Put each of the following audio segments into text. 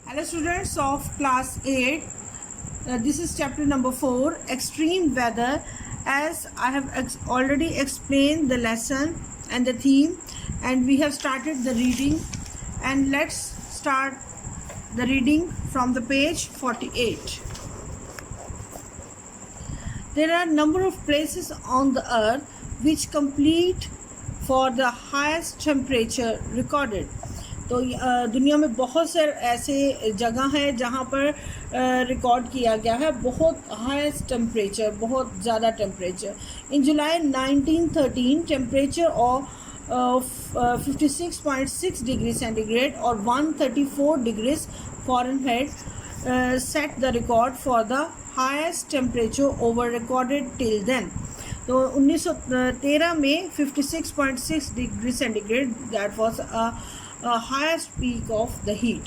Hello students of class 8. This is chapter number 4, extreme weather. As I have already explained the lesson and the theme, and we have started the reading, and let's start the reading from the page 48. There are a number of places on the earth which compete for the highest temperature recorded. तो दुनिया में बहुत से ऐसे जगह हैं जहाँ पर रिकॉर्ड किया गया है बहुत हाईएस्ट टेम्परेचर, बहुत ज़्यादा temperature. In July 1913 temperature of 56.6 degree centigrade और 134 degrees Fahrenheit set the record for the highest temperature ever recorded till then. तो 1913 में 56.6 degree centigrade, that was highest peak of the heat.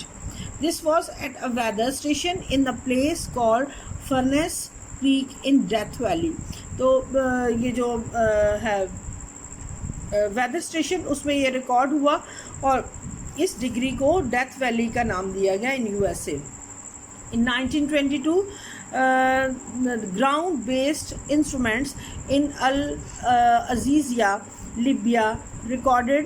This was at a weather station in the place called Furnace Creek in Death Valley. तो ये जो है weather station, उसमें ये record हुआ और इस डिग्री को डेथ वैली का नाम दिया गया in USA. In 1922, ground-based instruments in Al-Azizia, Libya, recorded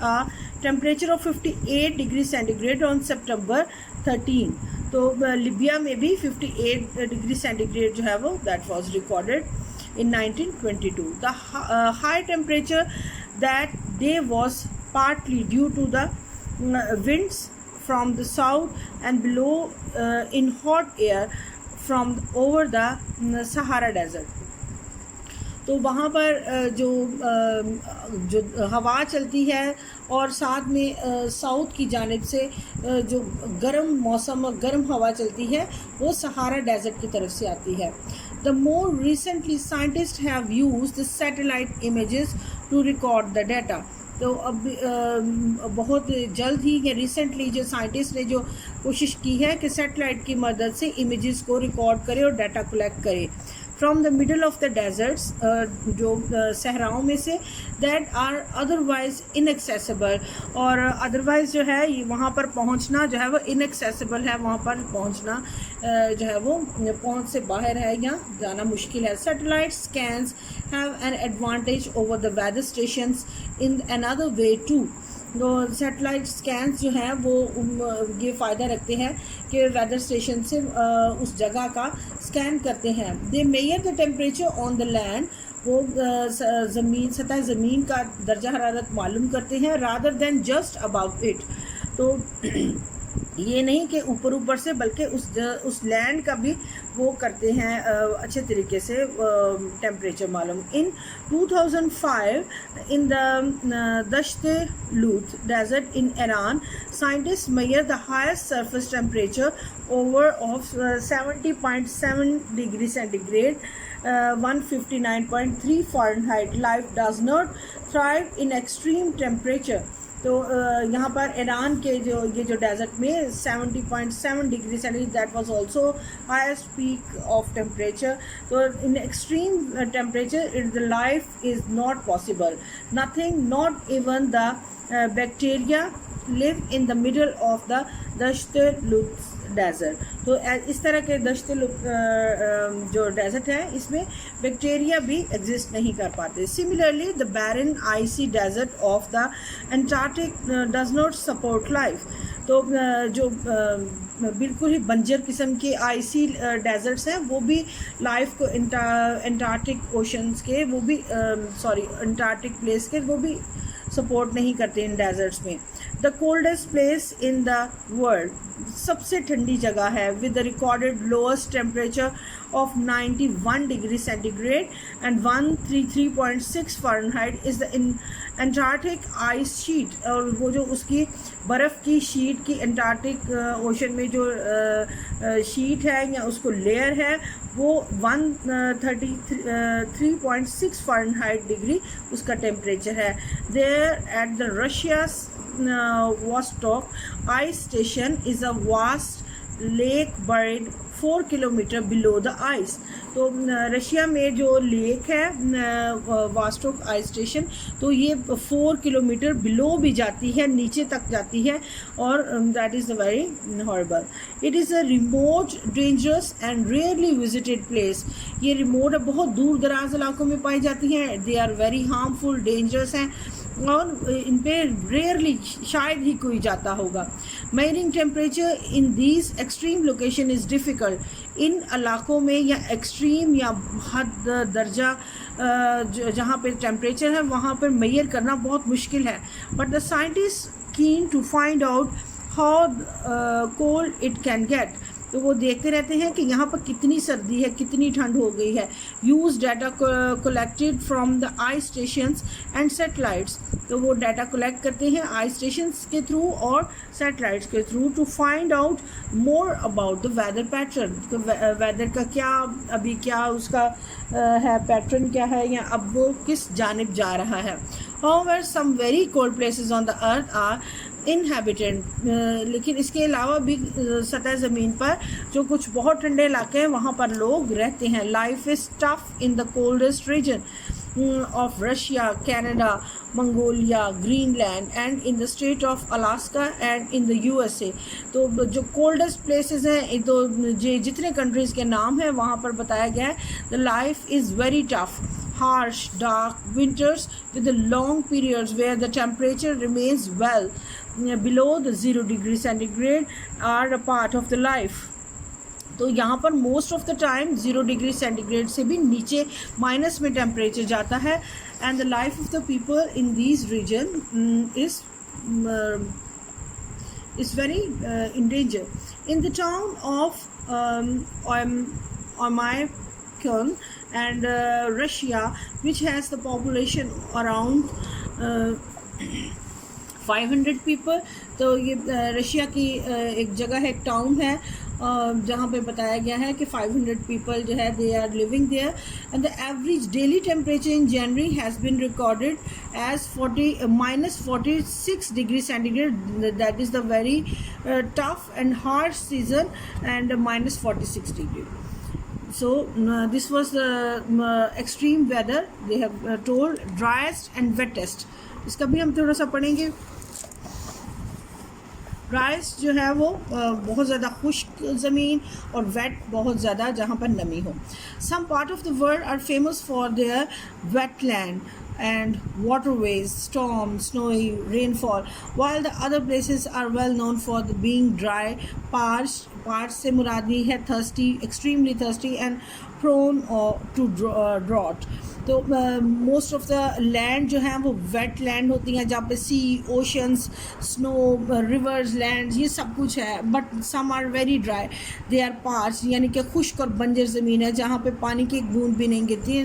a temperature of 58 degree centigrade on सितंबर 13. तो लिबिया में भी 58 डिग्री सेंटीग्रेड जो है वो that was recorded in 1922. The high temperature that day was partly due to the winds from the south and below in hot air from over the Sahara Desert. तो वहाँ पर जो हवा चलती है और साथ में साउथ की जानिब से जो गर्म मौसम और गर्म हवा चलती है वो सहारा डेजर्ट की तरफ से आती है. The more recently scientist have used the satellite images to record the data. तो अब बहुत जल्द ही या रिसेंटली जो साइंटिस्ट ने जो कोशिश की है कि सैटेलाइट की मदद से इमेजेस को रिकॉर्ड करे और डाटा कलेक्ट करे from the middle of the deserts, जो सहराओं में से, दैट आर अदरवाइज इनएक्सेसिबल. और अदरवाइज जो है वहाँ पर पहुँचना जो है वो इनएक्सेसिबल है, वहाँ पर पहुँचना जो है वो पहुँच से बाहर है या जाना मुश्किल है. Satellite scans have an advantage over the weather stations in another way too. तो सैटेलाइट स्कैन्स जो हैं वो ये फ़ायदा रखते हैं कि वेदर स्टेशन से उस जगह का स्कैन करते हैं. They measure the temperature on the land. वो ज़मीन, सतह ज़मीन का दर्जा हरारत मालूम करते हैं rather than just about it. तो ये नहीं कि ऊपर ऊपर से, बल्कि उस लैंड का भी वो करते हैं अच्छे तरीके से टेम्परेचर मालूम. इन 2005 इन the Dasht Lut desert in Iran, scientist measure the highest surface temperature over of 70.7 degree centigrade 159.3 Fahrenheit. Life does not thrive in extreme temperature. तो यहाँ पर ईरान के जो डेजर्ट में 70.7 degree centigrade, that was also highest peak of temperature. तो in extreme temperature the life is not possible. Nothing, not even the bacteria live in the middle of the Dasht Lut desert. तो इस तरह के दश्त जो desert है इसमें bacteria भी exist नहीं कर पाते. Similarly the barren icy desert of the Antarctic does not support life. तो जो बिल्कुल ही बंजर किस्म के आइसी डेजर्ट्स हैं वो भी लाइफ को एंटार्क्टिक ओशंस के वो भी एंटार्क्टिक प्लेस के वो भी सपोर्ट नहीं करते इन डेजर्ट्स में. The coldest place in the world, सबसे ठंडी जगह है with the recorded lowest temperature of 91 degree centigrade and 133.6 Fahrenheit is the Antarctic ice sheet. और वो जो उसकी बर्फ़ की शीट की एंटार्क्टिक ओशन में जो शीट है या उसको लेयर है वो 133.6 फ़ारेनहाइट डिग्री उसका टेम्परेचर है. There at the Russia's Vostok ice station is a vast lake buried 4 kilometre below the ice. तो रशिया में जो लेक है वास्टोक आइस स्टेशन, तो ये 4 किलोमीटर बिलो भी जाती है, नीचे तक जाती है, और that is the very horrible. It is a remote, dangerous and rarely visited place. ये रिमोट बहुत दूर दराज इलाकों में पाई जाती हैं। They are very harmful, dangerous हैं, और इन पे रेयरली शायद ही कोई जाता होगा। Measuring temperature in these extreme location is difficult. इन इलाकों में या एक्सट्रीम या हद दर्जा जहाँ पे टेम्परेचर है वहाँ पर मेजर करना बहुत मुश्किल है। But the scientist keen to find out how cold it can get. तो वो देखते रहते हैं कि यहाँ पर कितनी सर्दी है, कितनी ठंड हो गई है। Use data collected from the ice stations and satellites. तो वो डाटा कलेक्ट करते हैं आई स्टेशंस के थ्रू और सेटेलाइट्स के through to find out more about the weather pattern. तो वेदर का क्या अभी क्या उसका है, पैटर्न क्या है, या अब वो किस जानिब जा रहा है। However, some very cold places on the earth are inhabited। लेकिन इसके अलावा भी सतह ज़मीन पर जो कुछ बहुत ठंडे इलाके हैं वहाँ पर लोग रहते हैं। Life is tough in the coldest region of Russia, Canada, Mongolia, Greenland and in the state of Alaska and in the USA। तो जो coldest places हैं, तो जितने countries के नाम हैं वहाँ पर बताया गया है। The life is very tough, harsh, dark winters with the long periods where the temperature remains well below the 0 degree centigrade are a part of the life। तो यहाँ पर most of the time 0 degree centigrade से भी नीचे minus में temperature जाता है। And the life of the people in these region is very in danger. In the town of Oymyakon and Russia, which has the population around 500 people। तो ये Russia की एक जगह है, एक टाउन है जहाँ पे बताया गया है कि 500 पीपल जो है they are living there. And the average daily temperature in January has been recorded as -46 degree centigrade. That is the very tough and harsh season and -46 degree. So this was the extreme weather they have told, driest and wettest। इसका भी हम थोड़ा सा पढ़ेंगे। Driest जो है वो बहुत ज़्यादा खुश्क ज़मीन, और वेट बहुत ज़्यादा जहाँ पर नमी हो। Some part of the world are famous for their wetland and waterways, storms, snowy rainfall, while the other places are well known for being dry, parched से मुरादी है thirsty, extremely thirsty and prone to drought। तो most of the land जो हैं वो wet land होती हैं, जहाँ पे sea, oceans, snow, rivers, lands, ये सब कुछ है। But some are very dry, they are parch, यानी कि खुश्क और बंजर ज़मीन है जहाँ पे पानी की एक बूंद भी नहीं गिरती।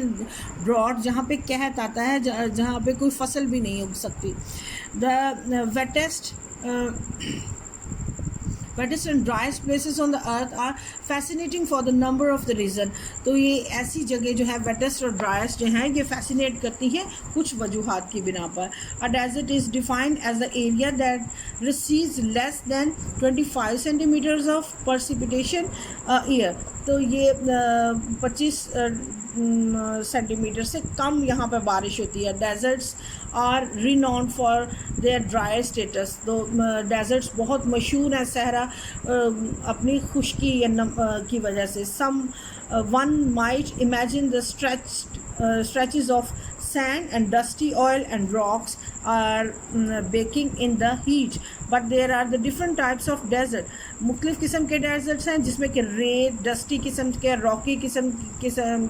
ड्रॉट जहाँ पे कहत आता है, जहाँ पे कोई फसल भी नहीं उग सकती। The wettest and driest places on the earth are fascinating for the number of the reason। तो ये ऐसी जगह जो है wettest और driest जो हैं ये fascinate करती हैं कुछ वजूहात की बिना पर। A desert is defined as the area that receives less than 25 centimeters of precipitation a year। तो ये 25 सेंटीमीटर से कम यहाँ पर बारिश होती है। Deserts are renowned for their dry states. तो डेजर्ट्स बहुत मशहूर हैं सहरा अपनी खुश्की या की वजह से। Someone might imagine the stretches of sand and dusty oil and rocks are baking in the heat, but there are the different types of desert। मुख्तलिफ़ किस्म के डेजर्ट्स हैं जिसमें कि रेत, डस्टी किस्म के, रॉकी किस्म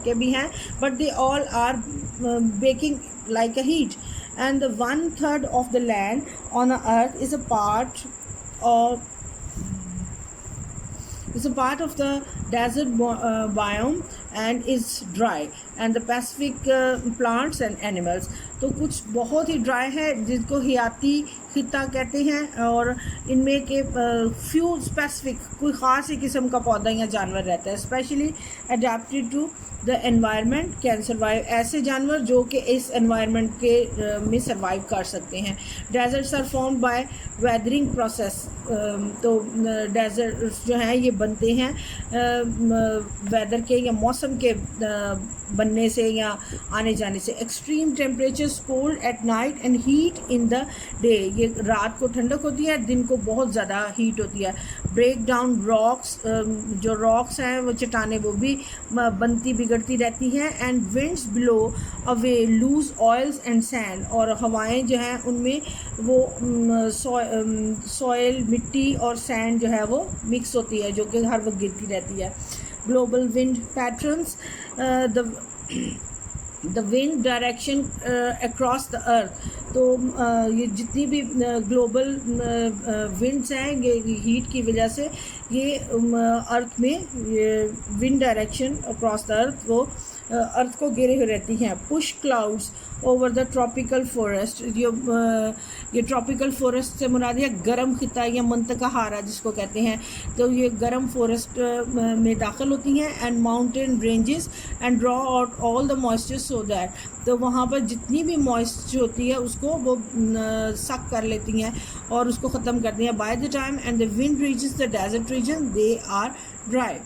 के भी हैं, but they all are baking like a heat। and the 1/3 of the land on the earth is a part of the desert biome and is dry and the Pacific plants and animals। तो कुछ बहुत ही dry है जिनको हयाती खिता कहते हैं, और इनमें के फ्यू स्पेसिफिक कोई ख़ास ही किस्म का पौधा या जानवर रहता है। Specially adapted to the environment can survive, ऐसे जानवर जो कि इस एनवायरनमेंट के में सर्वाइव कर सकते हैं। Deserts are formed by weathering process, तो डेजर्ट्स जो हैं ये बनते हैं वेदर के या मौसम के बनने से या आने जाने से। Extreme temperatures, cold at night and heat in the day, ये रात को ठंडक होती है, दिन को बहुत ज़्यादा हीट होती है। ब्रेक डाउन रॉक्स, जो रॉक्स हैं वो चट्टानें वो भी बनती बिगड़ती रहती हैं। And winds blow away loose oils and sand, और हवाएं जो हैं उनमें वो सॉयल मिट्टी और सैंड जो है वो मिक्स होती है, जो कि हर वक्त गिरती रहती है। Global wind patterns, the wind direction across the earth, तो ये जितनी भी ग्लोबल विंड्स हैं ये हीट की वजह से ये अर्थ में ये wind direction across the earth वो अर्थ को घेरे हुए रहती हैं। Push clouds over the tropical forest, ये ट्रॉपिकल फॉरेस्ट से मुराद है गर्म खिता या मंतका हारा जिसको कहते हैं, तो ये गर्म फॉरेस्ट में दाखिल होती हैं। And mountain ranges and draw out all the moisture so that, तो वहाँ पर जितनी भी मॉइस्चर होती है उसको वो सक कर लेती हैं और उसको ख़त्म करती हैं। By the time and the wind reaches the desert region they are dry.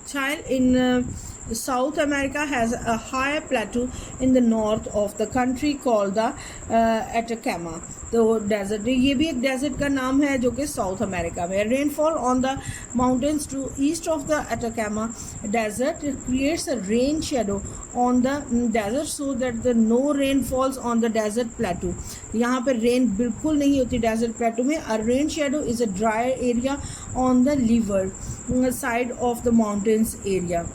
Child in South America has a high plateau in the north of the country called the Atacama, तो डेजर्ट, ये भी एक desert का नाम है जो कि South America में। Rainfall on the mountains to east of the Atacama desert creates a rain shadow on the desert so that the no rain falls on the desert plateau, यहाँ पर रेन बिल्कुल नहीं होती डेजर्ट प्लेटू में। A rain shadow is a dry area on the leeward side of the mountains area,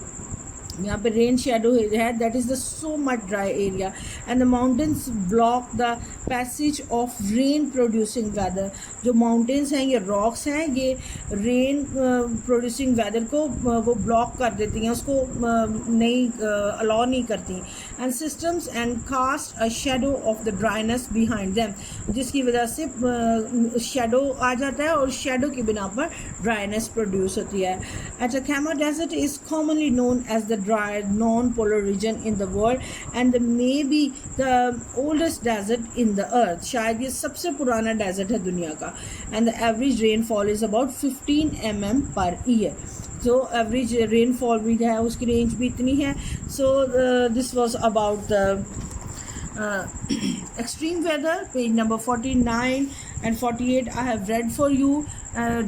यहाँ पे rain shadow है, that is the so much dry area. And the mountains block the passage of rain producing weather, जो mountains हैं ये rocks हैं, ये rain producing weather को वो ब्लॉक कर देती हैं, उसको नहीं अलाउ नहीं करती। And systems and cast a shadow of the dryness behind them, जिसकी वजह से शेडो आ जाता है और शेडो की बिना पर ड्राइनेस प्रोड्यूस होती है। Atacama Desert is commonly known as the dry non-polar region in the world and may be the oldest desert in the earth, शायद ये सबसे पुराना डेजर्ट है दुनिया का। and the average rainfall is about 15 mm per year, so average rainfall भी है उसकी रेंज भी इतनी है। so this was about the extreme weather, page number 49 and 48 I have read for you.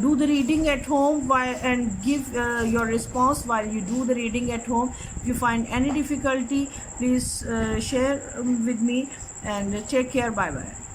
Do the reading at home and give your response while you do the reading at home. If you find any difficulty, please share with me, and take care. Bye bye.